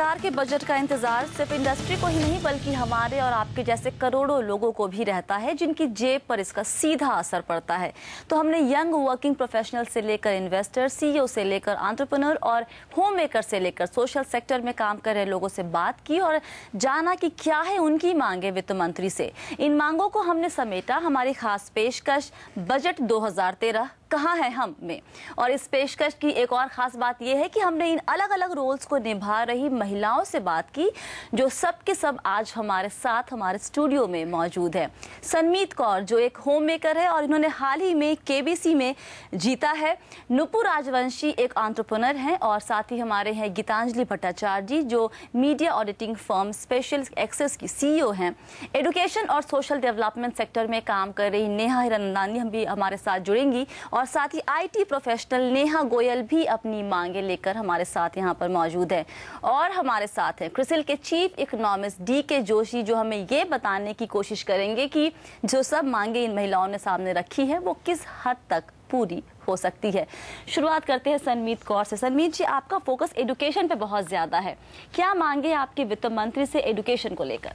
सरकार के बजट का इंतजार सिर्फ इंडस्ट्री को ही नहीं बल्कि हमारे और आपके जैसे करोड़ों लोगों को भी रहता है जिनकी जेब पर इसका सीधा असर पड़ता है। तो हमने यंग वर्किंग प्रोफेशनल से लेकर इन्वेस्टर, सीईओ से लेकर एंटरप्रेन्योर और होम मेकर से लेकर सोशल सेक्टर में काम कर रहे लोगों से बात की और जाना कि क्या है उनकी मांगे वित्त मंत्री से। इन मांगों को हमने समेटा हमारी खास पेशकश बजट 2013 कहाँ है हम में। और इस पेशकश की एक और खास बात यह है कि हमने इन अलग अलग रोल्स को निभा रही महिलाओं से बात की जो सब के सब आज हमारे साथ हमारे स्टूडियो में मौजूद है। सनमीत कौर जो एक होम मेकर है और इन्होंने हाल ही में केबीसी में जीता है। नुपुर राजवंशी एक एंटरप्रेन्योर हैं और साथ ही हमारे हैं गीतांजलि भट्टाचार्य जी जो media auditing firm special access की सीईओ हैं। एजुकेशन और सोशल डेवलपमेंट सेक्टर में काम कर रही नेहा हिरनंदानी हम भी हमारे साथ जुड़ेंगी और साथ ही आईटी प्रोफेशनल नेहा गोयल भी अपनी मांगे लेकर हमारे साथ यहाँ पर मौजूद है। और हमारे साथ हैं क्रिसिल के चीफ इकोनॉमिस्ट DK जोशी जो हमें ये बताने की कोशिश करेंगे कि जो सब मांगे इन महिलाओं ने सामने रखी है वो किस हद तक पूरी हो सकती है। शुरुआत करते हैं सनमीत कौर से। सनमीत जी, आपका फोकस एजुकेशन पे बहुत ज्यादा है, क्या मांगे आपके वित्त मंत्री से एजुकेशन को लेकर?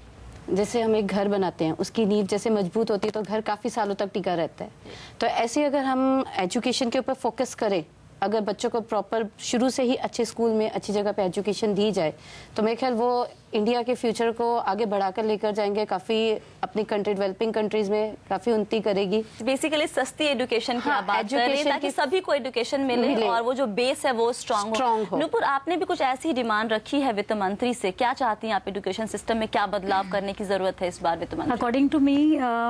जैसे हम एक घर बनाते हैं, उसकी नींव जैसे मजबूत होती है तो घर काफ़ी सालों तक टिका रहता है। तो ऐसे अगर हम एजुकेशन के ऊपर फोकस करें, अगर बच्चों को प्रॉपर शुरू से ही अच्छे स्कूल में अच्छी जगह पे एजुकेशन दी जाए तो मेरे ख्याल वो इंडिया के फ्यूचर को आगे बढ़ाकर लेकर जाएंगे, काफ़ी अपनी कंट्री डेवलपिंग कंट्रीज में काफ़ी उन्नति करेगी। बेसिकली सस्ती एजुकेशन की बात कर रहे हैं ताकि सभी को एजुकेशन मिले और वो जो बेस है वो स्ट्रांग हो। नुपुर, आपने भी कुछ ऐसी डिमांड रखी है वित्त मंत्री से, क्या चाहती हैं आप एजुकेशन सिस्टम में, क्या बदलाव करने की जरूरत है इस बार वित्त मंत्री? अकॉर्डिंग टू मी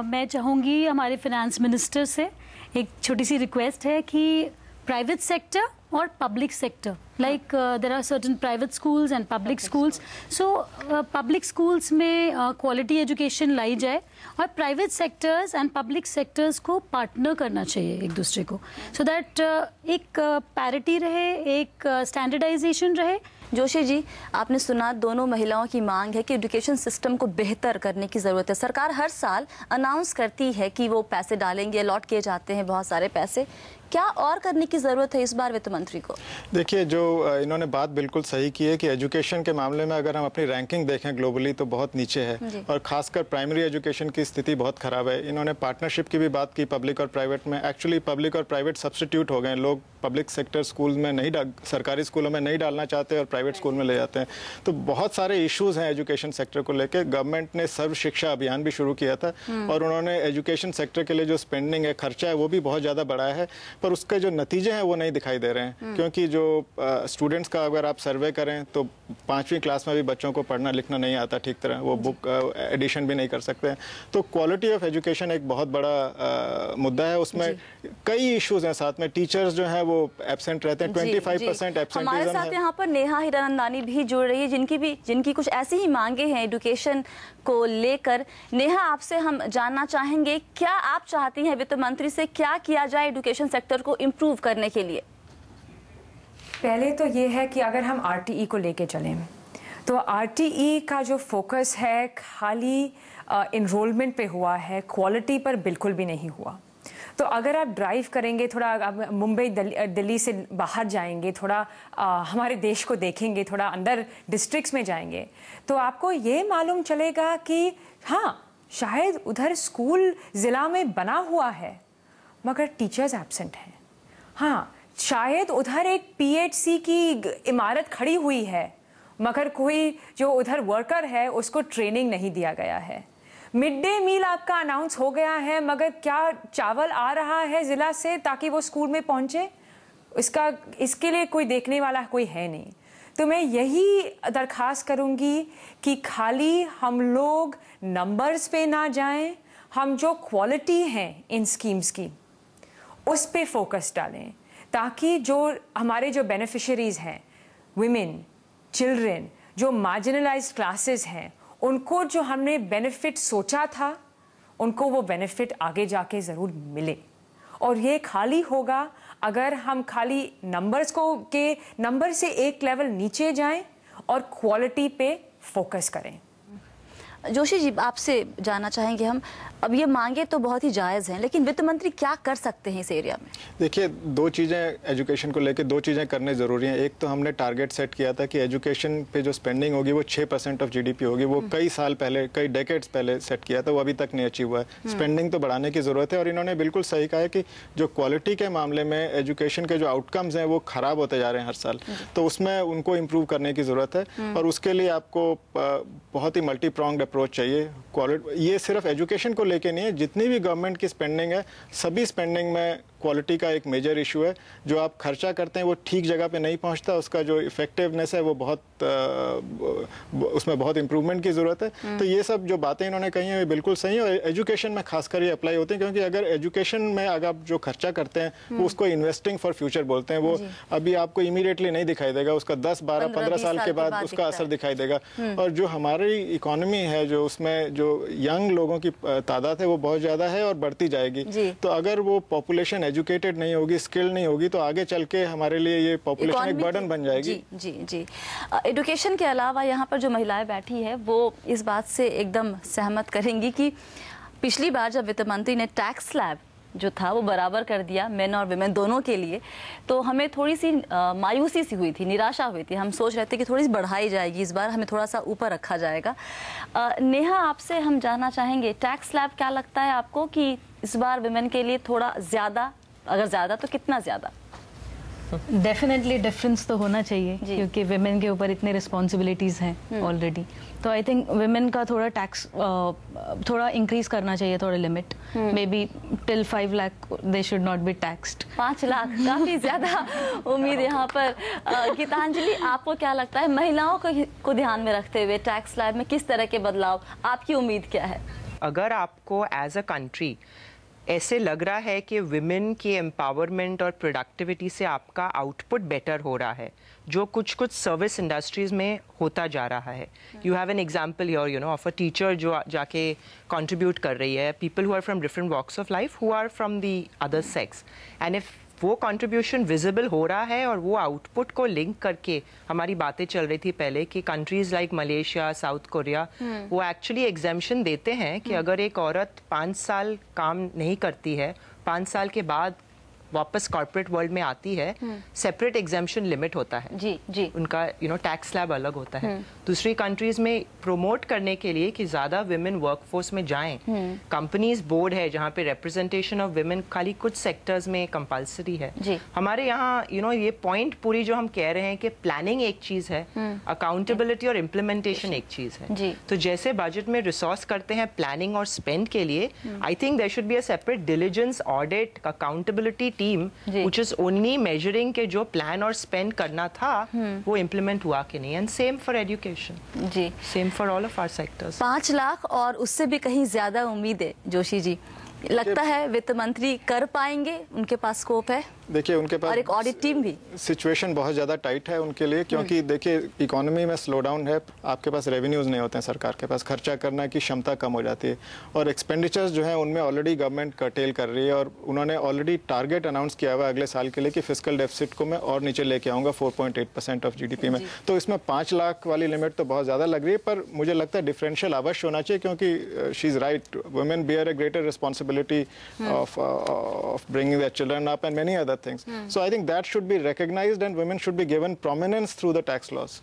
मैं चाहूँगी हमारे फाइनेंस मिनिस्टर से एक छोटी सी रिक्वेस्ट है कि private sector or public sector, like there are certain private schools and public schools, so public schools में quality education लाई जाए और private sectors and public sectors को partner करना चाहिए एक दूसरे को, so that एक parity रहे, एक standardization रहे। जोशी जी, आपने सुना दोनों महिलाओं की मांग है कि एजुकेशन सिस्टम को बेहतर करने की ज़रूरत है। सरकार हर साल अनाउंस करती है कि वो पैसे डालेंगे, अलॉट किए जाते हैं बहुत सारे पैसे, क्या और करने की ज़रूरत है इस बार वित्त मंत्री को? देखिए, जो इन्होंने बात बिल्कुल सही की है कि एजुकेशन के मामले में अगर हम अपनी रैंकिंग देखें ग्लोबली तो बहुत नीचे है और खासकर प्राइमरी एजुकेशन की स्थिति बहुत ख़राब है। इन्होंने पार्टनरशिप की भी बात की पब्लिक और प्राइवेट में। एक्चुअली पब्लिक और प्राइवेट सब्स्टिट्यूट हो गए, लोग पब्लिक सेक्टर स्कूल में नहीं सरकारी स्कूलों में नहीं डालना चाहते और प्राइवेट स्कूल में ले जाते हैं। तो बहुत सारे इश्यूज हैं एजुकेशन सेक्टर को लेकर। गवर्नमेंट ने सर्व शिक्षा अभियान भी शुरू किया था और उन्होंने एजुकेशन सेक्टर के लिए जो स्पेंडिंग है, खर्चा है, वो भी बहुत ज़्यादा बढ़ाया है, पर उसके जो नतीजे हैं वो नहीं दिखाई दे रहे हैं। क्योंकि जो स्टूडेंट्स का अगर आप सर्वे करें तो 5वीं क्लास में भी बच्चों को पढ़ना लिखना नहीं आता ठीक तरह, वो बुक एडिशन भी नहीं कर सकते हैं। तो क्वालिटी ऑफ एजुकेशन एक बहुत बड़ा मुद्दा है, उसमें कई इश्यूज हैं। साथ में टीचर्स जो हैं वो एब्सेंट रहते हैं, 25% एब्सेंटिज्म। हमारे साथ यहाँ पर नेहा हिरनंदानी भी जुड़ रही है जिनकी कुछ ऐसी ही मांगे हैं एजुकेशन को लेकर। नेहा, आपसे हम जानना चाहेंगे, क्या आप चाहती हैं वित्त मंत्री से क्या किया जाए एजुकेशन सेक्टर को इम्प्रूव करने के लिए? पहले तो ये है कि अगर हम RTE को लेके चलें तो RTE का जो फोकस है खाली इनरोलमेंट पे हुआ है, क्वालिटी पर बिल्कुल भी नहीं हुआ। तो अगर आप ड्राइव करेंगे, थोड़ा मुंबई दिल्ली से बाहर जाएंगे, थोड़ा हमारे देश को देखेंगे, थोड़ा अंदर डिस्ट्रिक्ट्स में जाएंगे तो आपको ये मालूम चलेगा कि हाँ, शायद उधर स्कूल ज़िला में बना हुआ है मगर टीचर्स एब्सेंट हैं। हाँ, शायद उधर एक PHC की इमारत खड़ी हुई है मगर कोई जो उधर वर्कर है उसको ट्रेनिंग नहीं दिया गया है। मिड डे मील आपका अनाउंस हो गया है मगर क्या चावल आ रहा है ज़िला से ताकि वो स्कूल में पहुंचे, इसके लिए कोई देखने वाला कोई है नहीं। तो मैं यही दरख्वास्त करूंगी कि खाली हम लोग नंबर्स पे ना जाएं, हम जो क्वालिटी है इन स्कीम्स की उस पे फोकस डालें ताकि जो हमारे जो बेनिफिशरीज हैं, विमेन, चिल्ड्रन, जो मार्जिनलाइज्ड क्लासेस हैं, उनको जो हमने बेनिफिट सोचा था उनको वो बेनिफिट आगे जाके ज़रूर मिले। और ये खाली होगा अगर हम खाली नंबर से एक लेवल नीचे जाएं और क्वालिटी पे फोकस करें। जोशी जी, आपसे जानना चाहेंगे हम, अब ये मांगे तो बहुत ही जायज़ हैं, लेकिन वित्त मंत्री क्या कर सकते हैं इस एरिया में? देखिए, दो चीज़ें एजुकेशन को लेकर, दो चीज़ें करने ज़रूरी हैं। एक तो हमने टारगेट सेट किया था कि एजुकेशन पे जो स्पेंडिंग होगी वो 6% ऑफ जीडीपी होगी। वो कई साल पहले, कई डेकेड्स पहले सेट किया था, वो अभी तक नहीं अचीव हुआ है। स्पेंडिंग तो बढ़ाने की ज़रूरत है, और इन्होंने बिल्कुल सही कहा है कि जो क्वालिटी के मामले में एजुकेशन के जो आउटकम्स हैं वो ख़राब होते जा रहे हैं हर साल, तो उसमें उनको इम्प्रूव करने की ज़रूरत है। और उसके लिए आपको बहुत ही मल्टी प्रॉन्ग्ड अप्रोच चाहिए। ये सिर्फ एजुकेशन को लेके नहीं है, जितनी भी गवर्नमेंट की स्पेंडिंग है, सभी स्पेंडिंग में क्वालिटी का एक मेजर इशू है। जो आप खर्चा करते हैं वो ठीक जगह पे नहीं पहुंचता, उसका जो इफेक्टिवनेस है वो उसमें बहुत इंप्रूवमेंट की ज़रूरत है। तो ये सब जो बातें इन्होंने कही हैं बिल्कुल सही है, और एजुकेशन में खासकर ये अप्लाई होते हैं, क्योंकि अगर एजुकेशन में अगर आप जो खर्चा करते हैं वो उसको इन्वेस्टिंग फॉर फ्यूचर बोलते हैं, वो अभी आपको इमीडिएटली नहीं दिखाई देगा, उसका 10, 12, 15 साल के बाद उसका असर दिखाई देगा। और जो हमारी इकोनॉमी है, जो उसमें जो यंग लोगों की तादाद है वो बहुत ज़्यादा है और बढ़ती जाएगी। तो अगर वो पॉपुलेशन एजुकेटेड नहीं होगी, स्किल्ड नहीं होगी, तो आगे चल के हमारे लिए ये पॉपुलेशन एक बर्डन बन जाएगी। जी जी जी। एजुकेशन के अलावा यहाँ पर जो महिलाएं बैठी है वो इस बात से एकदम सहमत करेंगी कि पिछली बार जब वित्त मंत्री ने टैक्स स्लैब जो था वो बराबर कर दिया मेन और विमेन दोनों के लिए, तो हमें थोड़ी सी मायूसी सी हुई थी, निराशा हुई थी। हम सोच रहे थे कि थोड़ी सी बढ़ाई जाएगी, इस बार हमें थोड़ा सा ऊपर रखा जाएगा। नेहा, आपसे हम जानना चाहेंगे, टैक्स स्लैब क्या लगता है आपको कि इस बार विमेन के लिए थोड़ा ज़्यादा, अगर ज़्यादा तो कितना ज़्यादा? डेफिनेटली डिफरेंस तो होना चाहिए, क्योंकि विमेन के ऊपर इतनी रिस्पॉन्सिबिलिटीज़ हैं ऑलरेडी। तो आई थिंक विमेन का थोड़ा टैक्स थोड़ा इंक्रीज करना चाहिए, थोड़ा limit, may be till 5 lakh they should not be taxed. 5 lakh काफ़ी ज़्यादा उम्मीद यहाँ पर। गीतांजलि, आपको क्या लगता है, महिलाओं को ध्यान में रखते हुए टैक्स स्लैब में किस तरह के बदलाव, आपकी उम्मीद क्या है? अगर आपको एज अ कंट्री ऐसे लग रहा है कि विमेन की एम्पावरमेंट और प्रोडक्टिविटी से आपका आउटपुट बेटर हो रहा है, जो कुछ सर्विस इंडस्ट्रीज में होता जा रहा है, you have an example your you know of a teacher जो जाके कंट्रीब्यूट कर रही है, people who are from different walks of life who are from the other sex, and if वो कंट्रीब्यूशन विजिबल हो रहा है और वो आउटपुट को लिंक करके, हमारी बातें चल रही थी पहले कि countries like Malaysia, south Korea, वो एक्चुअली एग्जेम्पशन देते हैं कि अगर एक औरत 5 साल काम नहीं करती है, 5 साल के बाद वापस कॉर्पोरेट वर्ल्ड में आती है, सेपरेट एग्जेम्पशन लिमिट होता है जी जी, उनका टैक्स स्लैब अलग होता है। दूसरी कंट्रीज में प्रोमोट करने के लिए कि ज्यादा विमेन वर्कफोर्स में जाएं, कंपनीज बोर्ड है जहाँ पे रिप्रेजेंटेशन ऑफ विमेन खाली कुछ सेक्टर्स में कंपल्सरी है। हमारे यहाँ ये पॉइंट पूरी जो हम कह रहे हैं कि प्लानिंग एक चीज है, अकाउंटेबिलिटी और इम्प्लीमेंटेशन एक चीज है। तो जैसे बजट में रिसोर्स करते हैं प्लानिंग और स्पेंड के लिए, I think there should be a separate diligence, audit, accountability team which is only measuring के जो प्लान और स्पेंड करना था वो इम्प्लीमेंट हुआ कि नहीं, एंड सेम फॉर एजुकेशन, जी same for all of our sectors. 5 lakh और उससे भी कहीं ज्यादा उम्मीद है। जोशी जी, लगता है वित्त मंत्री कर पाएंगे, उनके पास स्कोप है? देखिए, उनके पास और एक ऑडिट टीम भी। सिचुएशन बहुत ज़्यादा टाइट है उनके लिए, क्योंकि देखिए इकोनॉमी में स्लो डाउन है, आपके पास रेवेन्यूज़ नहीं होते हैं, सरकार के पास खर्चा करने की क्षमता कम हो जाती है, और एक्सपेंडिचर्स जो हैं उनमें ऑलरेडी गवर्नमेंट कर्टेल कर रही है, और उन्होंने ऑलरेडी टारगेट अनाउंस किया हुआ है अगले साल के लिए कि फिस्कल डेफिसिट को मैं और नीचे लेके आऊँगा 4.8% ऑफ GDP में। तो इसमें 5 लाख वाली लिमिट तो बहुत ज़्यादा लग रही है, पर मुझे लगता है डिफरेंशियल अवश्य होना चाहिए, क्योंकि she is right, women bear a greater responsibility of bringing their children up and many other things. So I think that should be recognized and women should be given prominence through the tax laws.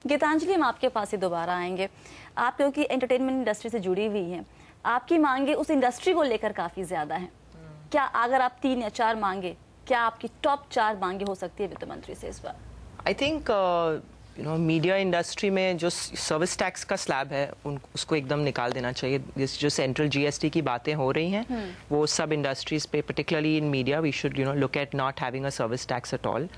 Gitanjali, हम आपके पास ही दोबारा आएंगे। आप क्योंकि entertainment industry से जुड़ी हुई हैं, आपकी मांगे उस इंडस्ट्री को लेकर काफ़ी ज़्यादा हैं। क्या अगर आप 3 या 4 मांगे, क्या आपकी टॉप 4 मांगे हो सकती है वित्त मंत्री से इस बार? आई थिंक मीडिया इंडस्ट्री में जो सर्विस टैक्स का स्लैब है उसको एकदम निकाल देना चाहिए। जो सेंट्रल GST की बातें हो रही हैं वो सब इंडस्ट्रीज पे, particularly in media, we should look at not having a service tax at all.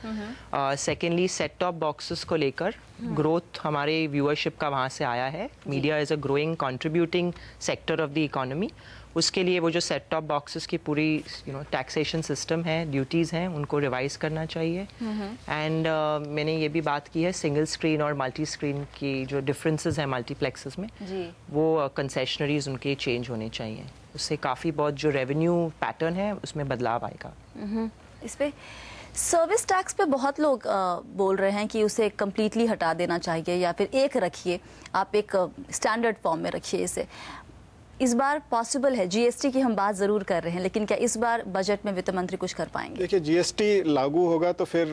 Secondly, set top boxes को लेकर ग्रोथ हमारे व्यूअरशिप का वहाँ से आया है। Media is a growing contributing sector of the economy. उसके लिए वो जो सेट टॉप बॉक्सेस की पूरी टैक्सेशन सिस्टम है, ड्यूटीज़ हैं, उनको रिवाइज करना चाहिए। एंड मैंने ये भी बात की है सिंगल स्क्रीन और मल्टी स्क्रीन की जो डिफरेंसेस हैं मल्टीप्लेक्सेस में, वो कंसेशनरीज उनके चेंज होने चाहिए। उससे काफ़ी बहुत जो रेवेन्यू पैटर्न है उसमें बदलाव आएगा। इस पे सर्विस टैक्स पे बहुत लोग बोल रहे हैं कि उसे कम्प्लीटली हटा देना चाहिए या फिर एक रखिए, आप एक स्टैंडर्ड फॉर्म में रखिए इसे। इस बार पॉसिबल है? जीएसटी की हम बात जरूर कर रहे हैं, लेकिन क्या इस बार बजट में वित्त मंत्री कुछ कर पाएंगे? देखिए, जीएसटी लागू होगा तो फिर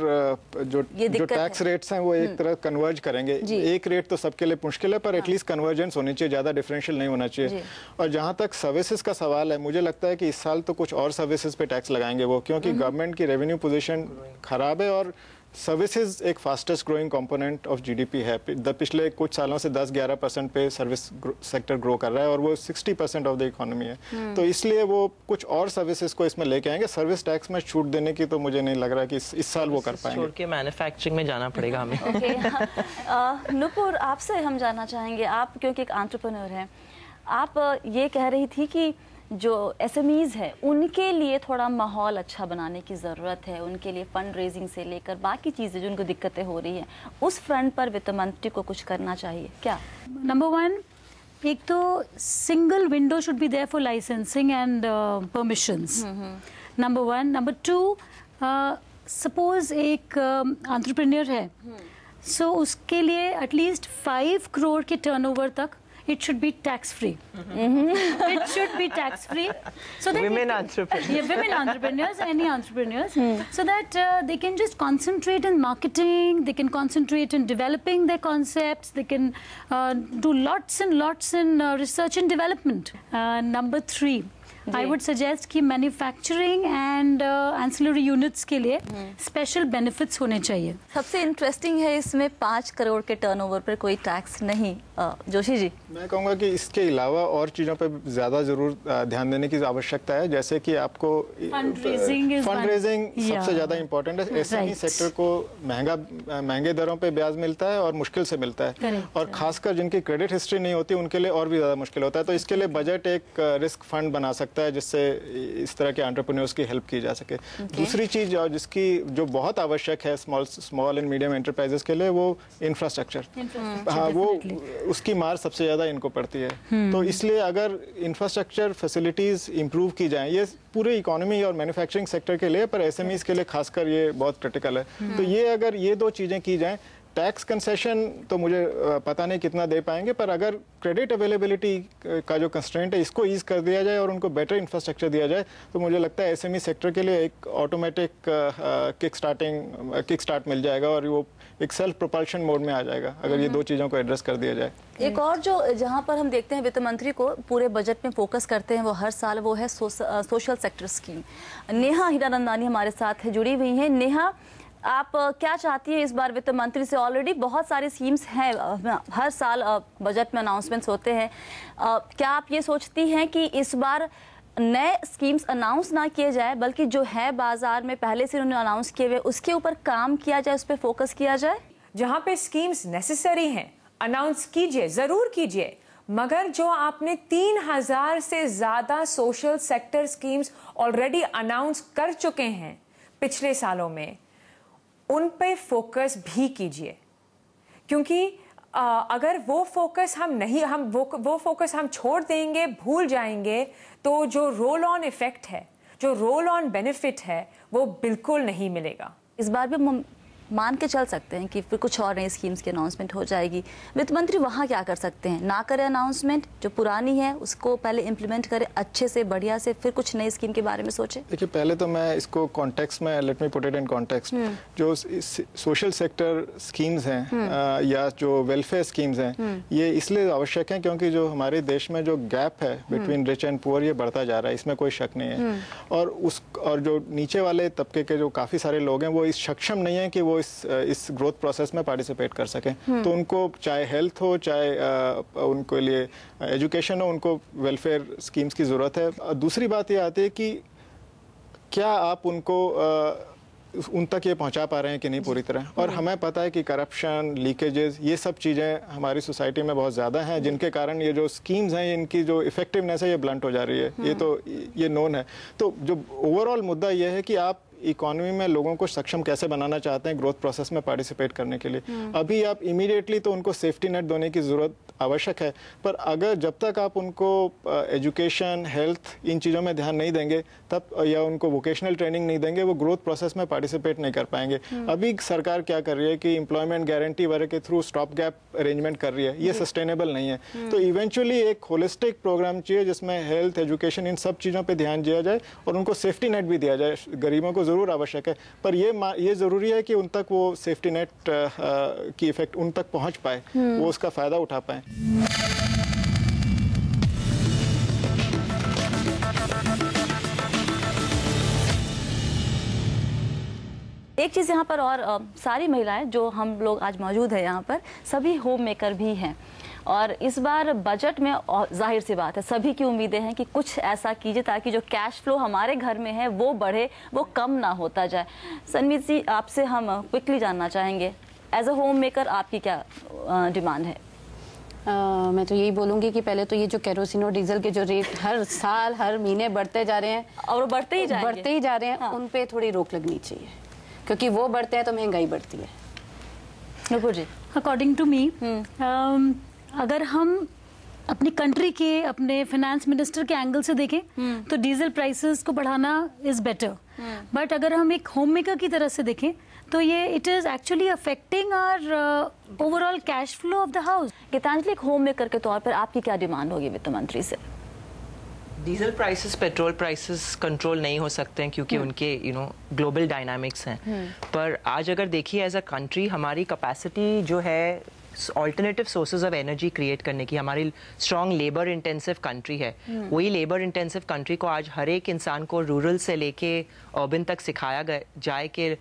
जो टैक्स रेट्स हैं वो एक तरह कन्वर्ज करेंगे। एक रेट तो सबके लिए मुश्किल है, पर एटलीस्ट कन्वर्जेंस होनी चाहिए, ज़्यादा डिफरेंशियल नहीं होना चाहिए। और जहाँ तक सर्विसेज का सवाल है, मुझे लगता है कि इस साल तो कुछ और सर्विसेज पे टैक्स लगाएंगे वो, क्योंकि गवर्नमेंट की रेवेन्यू पोजीशन खराब है और सर्विसेज एक fastest growing component of GDP है। पिछले कुछ सालों से 10-11% पे सर्विस सेक्टर ग्रो कर रहा है और वो 60% ऑफ द इकोनॉमी है। तो इसलिए वो कुछ और सर्विसेज को इसमें लेके आएंगे। सर्विस टैक्स में छूट देने की तो मुझे नहीं लग रहा कि इस साल वो कर पाएंगे। छोड़ के मैन्युफैक्चरिंग में जाना पड़ेगा हमें। नुपुर, आपसे हम जानना चाहेंगे, आप क्योंकि एक एंटरप्रेन्योर हैं, आप ये कह रही थी कि जो एसएमईज है उनके लिए थोड़ा माहौल अच्छा बनाने की ज़रूरत है, उनके लिए फंड रेजिंग से लेकर बाकी चीज़ें जो उनको दिक्कतें हो रही हैं, उस फ्रंट पर वित्त मंत्री को कुछ करना चाहिए क्या? नंबर वन, एक तो single window should be there for licensing and permissions, number one. Number two, suppose एक एंटरप्रेन्योर है, सो उसके लिए एटलीस्ट 5 करोड़ के टर्नओवर तक it should be tax free. It should be tax free, so that women entrepreneurs, yeah, women entrepreneurs, any entrepreneurs, so that they can just concentrate in marketing, they can concentrate in developing their concepts, they can do lots and lots in research and development. Number 3, I would suggest कि manufacturing and ancillary units के लिए special benefits होने चाहिए। सबसे interesting है इसमें 5 करोड़ के turnover पर कोई टैक्स नहीं। जोशी जी, मैं कहूँगा कि इसके अलावा और चीज़ों पे ज़्यादा ज़रूर ध्यान देने की आवश्यकता है, जैसे कि आपको फंड रेजिंग सबसे ज़्यादा इम्पोर्टेंट है। एसएमई सेक्टर को महंगे दरों पे ब्याज मिलता है और मुश्किल से मिलता है, और खासकर जिनकी क्रेडिट हिस्ट्री नहीं होती उनके लिए और भी ज़्यादा मुश्किल होता है। तो इसके लिए बजट एक रिस्क फंड बना सकता है जिससे इस तरह के एंटरप्रेन्योर्स की हेल्प की जा सके। दूसरी चीज़ और जिसकी जो बहुत आवश्यक है स्मॉल एंड मीडियम एंटरप्राइजेस के लिए, वो इंफ्रास्ट्रक्चर। हाँ, वो उसकी मार सबसे ज़्यादा इनको पड़ती है। तो इसलिए अगर इंफ्रास्ट्रक्चर फैसिलिटीज़ इंप्रूव की जाएं, ये पूरे इकोनॉमी और मैन्युफैक्चरिंग सेक्टर के लिए, पर एसएमईज के लिए खासकर ये बहुत क्रिटिकल है। तो ये अगर ये 2 चीज़ें की जाएं, टैक्स कंसेशन तो मुझे पता नहीं कितना दे पाएंगे, पर अगर क्रेडिट अवेलेबिलिटी का जो कंस्ट्रेंट है इसको ईज कर दिया जाए और उनको बेटर इंफ्रास्ट्रक्चर दिया जाए, तो मुझे लगता है एसएमई सेक्टर के लिए एक ऑटोमेटिक किक स्टार्ट मिल जाएगा और वो एक सेल्फ प्रोपल्शन मोड में आ जाएगा अगर ये 2 चीज़ों को एड्रेस कर दिया जाए। एक और जो जहां पर हम देखते हैं वित्त मंत्री को पूरे बजट में फोकस करते हैं वो हर साल, वो है social sector scheme. Neha Hiranandani हमारे साथ है, जुड़ी हुई हैं। नेहा, आप क्या चाहती है इस बार वित्त मंत्री से? ऑलरेडी बहुत सारे स्कीम्स हैं, हर साल बजट में अनाउंसमेंट्स होते हैं। क्या आप ये सोचती हैं कि इस बार नए स्कीम्स अनाउंस ना किए जाए, बल्कि जो है बाजार में पहले से उन्होंने अनाउंस किए हुए उसके ऊपर काम किया जाए, उस पर फोकस किया जाए? जहां पे स्कीम्स नेसेसरी हैं अनाउंस कीजिए, जरूर कीजिए, मगर जो आपने 3000 से ज्यादा social sector schemes already announce कर चुके हैं पिछले सालों में, उन पे फोकस भी कीजिए। क्योंकि अगर वो फोकस वो फोकस हम छोड़ देंगे, भूल जाएंगे, तो जो रोल ऑन इफेक्ट है, जो रोल ऑन बेनिफिट है, वो बिल्कुल नहीं मिलेगा। इस बार भी हम मान के चल सकते हैं कि फिर कुछ और नई स्कीम्स की अनाउंसमेंट हो जाएगी। वित्त मंत्री वहाँ क्या कर सकते हैं? ना करें अनाउंसमेंट, जो पुरानी है उसको पहले इम्प्लीमेंट करें अच्छे से, बढ़िया से, फिर कुछ नई स्कीम के बारे में सोचें। देखिए, पहले तो मैं इसको कॉन्टेक्स्ट में, let me put it in context. जो सोशल सेक्टर स्कीम्स हैं या जो वेलफेयर स्कीम्स हैं, ये इसलिए आवश्यक हैं क्योंकि जो हमारे देश में जो गैप है बिटवीन रिच एंड पुअर, ये बढ़ता जा रहा है, इसमें कोई शक नहीं है। और जो नीचे वाले तबके के जो काफ़ी सारे लोग हैं, वो इस सक्षम नहीं है कि वो इस ग्रोथ प्रोसेस में पार्टिसिपेट कर सकें। तो उनको चाहे हेल्थ हो, चाहे उनके लिए एजुकेशन हो, उनको वेलफेयर स्कीम्स की ज़रूरत है। दूसरी बात ये आती है कि क्या आप उनको उन तक ये पहुंचा पा रहे हैं कि नहीं पूरी तरह। और हमें पता है कि करप्शन, लीकेजेस, ये सब चीज़ें हमारी सोसाइटी में बहुत ज़्यादा हैं, जिनके कारण ये जो स्कीम्स हैं इनकी जो इफेक्टिवनेस है ये ब्लंट हो जा रही है। ये नोन है। तो जो ओवरऑल मुद्दा ये है कि आप इकोनॉमी में लोगों को सक्षम कैसे बनाना चाहते हैं ग्रोथ प्रोसेस में पार्टिसिपेट करने के लिए। अभी आप इमीडिएटली तो उनको सेफ्टी नेट देने की ज़रूरत आवश्यक है, पर अगर जब तक आप उनको एजुकेशन, हेल्थ, इन चीज़ों में ध्यान नहीं देंगे तब, या उनको वोकेशनल ट्रेनिंग नहीं देंगे, वो ग्रोथ प्रोसेस में पार्टिसिपेट नहीं कर पाएंगे। अभी सरकार क्या कर रही है कि एम्प्लॉयमेंट गारंटी वगैरह के थ्रू स्टॉप गैप अरेंजमेंट कर रही है, ये सस्टेनेबल नहीं है। तो इवेंचुअली एक होलिस्टिक प्रोग्राम चाहिए जिसमें हेल्थ, एजुकेशन, इन सब चीज़ों पर ध्यान दिया जाए और उनको सेफ्टी नेट भी दिया जाए। गरीबों को ज़रूर आवश्यक है, पर ये ज़रूरी है कि उन तक वो सेफ्टी नेट की इफेक्ट उन तक पहुंच पाए, वो उसका फ़ायदा उठा पाए। एक चीज़ यहाँ पर और सारी महिलाएं जो हम लोग आज मौजूद है यहाँ पर, सभी होम मेकर भी हैं और इस बार बजट में जाहिर सी बात है सभी की उम्मीदें हैं कि कुछ ऐसा कीजिए ताकि जो कैश फ्लो हमारे घर में है वो बढ़े, वो कम ना होता जाए। सनमीत जी, आपसे हम क्विकली जानना चाहेंगे, एज अ होम मेकर आपकी क्या डिमांड है? मैं तो यही बोलूँगी कि पहले तो ये जो केरोसिन और डीजल के जो रेट हर साल हर महीने बढ़ते जा रहे हैं और बढ़ते ही जा रहे हैं, हाँ। उन पे थोड़ी रोक लगनी चाहिए, क्योंकि वो बढ़ते हैं तो महंगाई बढ़ती है। नुपुर जी, अकॉर्डिंग टू मी, अगर हम अपनी कंट्री के, अपने फाइनेंस मिनिस्टर के एंगल से देखें तो डीजल प्राइसेस को बढ़ाना इज बेटर, बट अगर हम एक होम मेकर की तरह से देखें तो ये it is actually affecting our overall cash flow of the house. Gitanjali, एक होम मेकर के तौर पर आपकी क्या डिमांड होगी वित्त मंत्री से? Diesel prices, petrol prices control नहीं हो सकते हैं क्योंकि उनके ग्लोबल डायनामिक्स हैं। पर आज अगर देखिए एज अ कंट्री हमारी कैपेसिटी जो है alternative sources of energy create करने की, हमारी स्ट्रॉन्ग लेबर इंटेंसिव कंट्री है। वही लेबर इंटेंसिव कंट्री को आज हर एक इंसान को रूरल से लेके अर्बन तक सिखाया जाए कि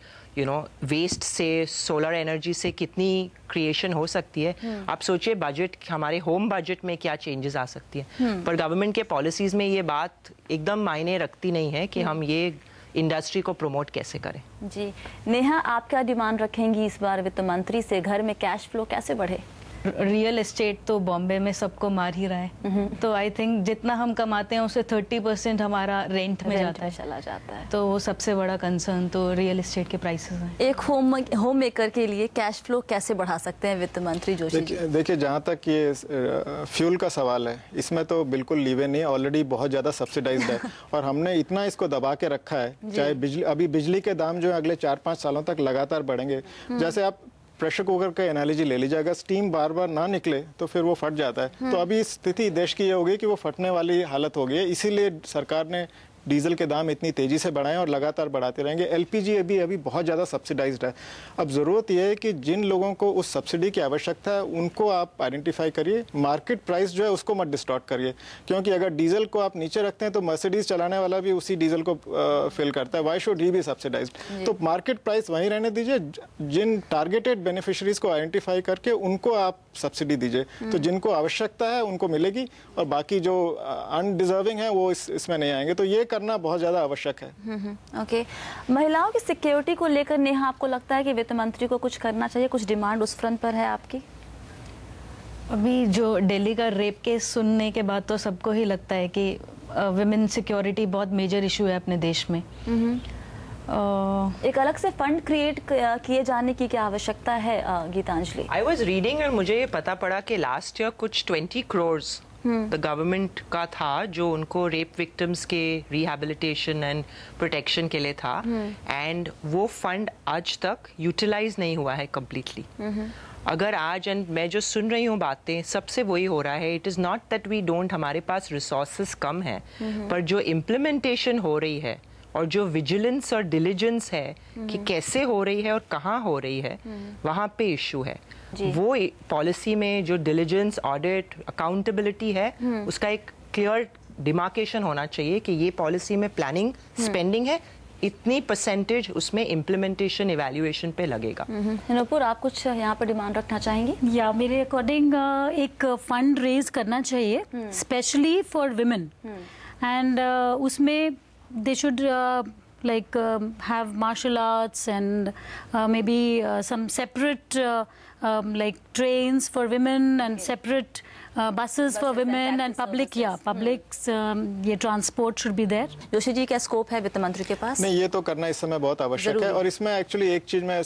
वेस्ट से, सोलर एनर्जी से कितनी क्रिएशन हो सकती है। आप सोचिए बजट, हमारे होम बजट में क्या चेंजेस आ सकती है, पर गवर्नमेंट के पॉलिसीज में ये बात एकदम मायने रखती नहीं है कि हम ये इंडस्ट्री को प्रमोट कैसे करें। जी नेहा, आप क्या डिमांड रखेंगी इस बार वित्त मंत्री से? घर में कैश फ्लो कैसे बढ़े? रियल एस्टेट तो बॉम्बे में सबको मार ही रहा है, तो आई थिंक जितना हम कमाते हैं उससे 30% हमारा रेंट में चला जाता है, तो वो सबसे बड़ा कंसर्न तो रियल एस्टेट के प्राइसेस हैं। एक होम मेकर के लिए कैश फ्लो कैसे बढ़ा सकते हैं वित्त मंत्री जोशी जी? देखिए, जहाँ तक ये फ्यूल का सवाल है, इसमें तो बिल्कुल लीवे नहीं, ऑलरेडी बहुत ज़्यादा सब्सिडाइज्ड है और हमने इतना इसको दबा के रखा है। चाहे बिजली के दाम जो है अगले 4-5 सालों तक लगातार बढ़ेंगे। जैसे आप प्रेशर कुकर का एनालॉजी ले लीजिए, अगर स्टीम बार बार ना निकले तो फिर वो फट जाता है। तो अभी स्थिति देश की ये होगी कि वो फटने वाली हालत हो गई है, इसीलिए सरकार ने डीजल के दाम इतनी तेजी से बढ़ाएं और लगातार बढ़ाते रहेंगे। एलपीजी अभी बहुत ज़्यादा सब्सिडाइज्ड है। अब ज़रूरत यह है कि जिन लोगों को उस सब्सिडी की आवश्यकता है उनको आप आइडेंटिफाई करिए, मार्केट प्राइस जो है उसको मत डिस्टॉर्ट करिए, क्योंकि अगर डीजल को आप नीचे रखते हैं तो मर्सिडीज चलाने वाला भी उसी डीजल को फिल करता है। Why should he be subsidized? तो मार्केट प्राइस वहीं रहने दीजिए, जिन टारगेटेड बेनिफिशरीज को आइडेंटिफाई करके उनको आप सब्सिडी दीजिए, तो जिनको आवश्यकता है उनको मिलेगी और बाकी जो अनडिजर्विंग है वो इसमें नहीं आएंगे। तो ये करना बहुत ज्यादा आवश्यक है। ओके, महिलाओं की सिक्योरिटी को लेकर नेहा, आपको लगता है कि वित्त मंत्री को कुछ करना चाहिए? कुछ डिमांड उस फ्रंट पर है आपकी? अभी जो दिल्ली का रेप केस सुनने के बाद तो सबको ही लगता है कि विमेन सिक्योरिटी बहुत मेजर इशू है अपने देश में। एक अलग से फंड क्रिएट किए जाने की क्या आवश्यकता है गीतांजलि? आई वॉज रीडिंग और मुझे ये पता पड़ा कि लास्ट ईयर कुछ 20 करोड़ द गवर्नमेंट का था जो उनको रेप विक्टिम्स के रिहैबिलिटेशन एंड प्रोटेक्शन के लिए था, एंड वो फंड आज तक यूटिलाइज नहीं हुआ है कम्प्लीटली। अगर आज एंड मैं जो सुन रही हूँ बातें, सबसे वही हो रहा है। It is not that we don't, हमारे पास रिसोर्सेज कम है, पर जो इम्प्लीमेंटेशन हो रही है और जो विजिलेंस और डिलीजेंस है कि कैसे हो रही है और कहाँ हो रही है, वहाँ पे इशू है। वो पॉलिसी में जो डिलीजेंस, ऑडिट, अकाउंटेबिलिटी है, उसका एक क्लियर डिमार्केशन होना चाहिए कि ये पॉलिसी में प्लानिंग, स्पेंडिंग है, इतनी परसेंटेज उसमें इम्प्लीमेंटेशन, इवैल्यूएशन पे लगेगा। नुपुर, आप कुछ यहाँ पर डिमांड रखना चाहेंगी? या मेरे अकॉर्डिंग एक फंड रेज करना चाहिए स्पेशली फॉर विमेन, एंड उसमें they should like have martial arts and maybe some separate like trains for women and separate buses for women and public ये transport should be there. Joshi ji, क्या scope है वित्त मंत्री के पास? नहीं, ये तो करना इस समय बहुत आवश्यक है और इसमें एक्चुअली एक चीज में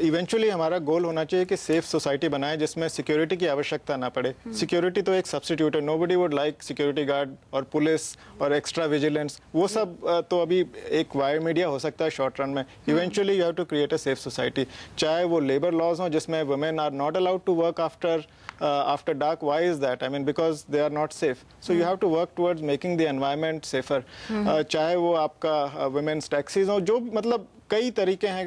इवेंचुअली हमारा गोल होना चाहिए कि सेफ सोसाइटी बनाए जिसमें सिक्योरिटी की आवश्यकता ना पड़े। सिक्योरिटी तो एक सब्स्टिट्यूट है, nobody would like security guard और पुलिस और एक्स्ट्रा विजिलेंस, वो सब तो अभी एक वायर मीडिया हो सकता है शॉर्ट रन में। Eventually you have to create a safe society, चाहे वो लेबर लॉज हो जिसमें women are not allowed to work after dark. Why is that? I mean, because they are not safe. So you have to work towards making the environment safer. चाहे वो आपका women's taxis हो, जो मतलब कई तरीके हैं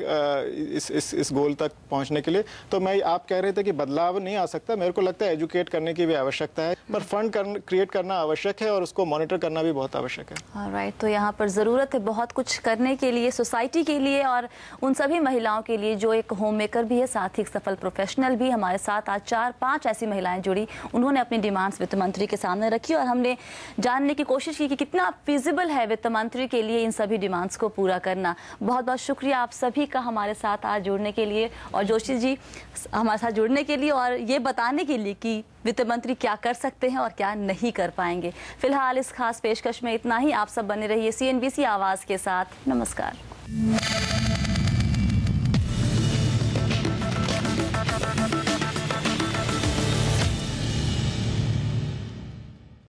इस गोल तक पहुंचने के लिए। तो मैं आप कह रहे थे कि बदलाव नहीं आ सकता, मेरे को लगता है एजुकेट करने की भी आवश्यकता है, पर फंड क्रिएट करना आवश्यक है और उसको मॉनिटर करना भी बहुत आवश्यक है। राइट, तो यहाँ पर ज़रूरत है बहुत कुछ करने के लिए, सोसाइटी के लिए और उन सभी महिलाओं के लिए जो एक होम मेकर भी है, साथ ही एक सफल प्रोफेशनल भी। हमारे साथ आज 4-5 ऐसी महिलाएं जुड़ी, उन्होंने अपनी डिमांड्स वित्त मंत्री के सामने रखी और हमने जानने की कोशिश की कि कितना फिजिबल है वित्त मंत्री के लिए इन सभी डिमांड्स को पूरा करना। बहुत बहुत शुक्रिया आप सभी का हमारे साथ आज जुड़ने के लिए और जोशी जी हमारे साथ जुड़ने के लिए और ये बताने के लिए कि वित्त मंत्री क्या कर सकते हैं और क्या नहीं कर पाएंगे। फिलहाल इस खास पेशकश में इतना ही। आप सब बने रहिए CNBC आवाज़ के साथ। नमस्कार।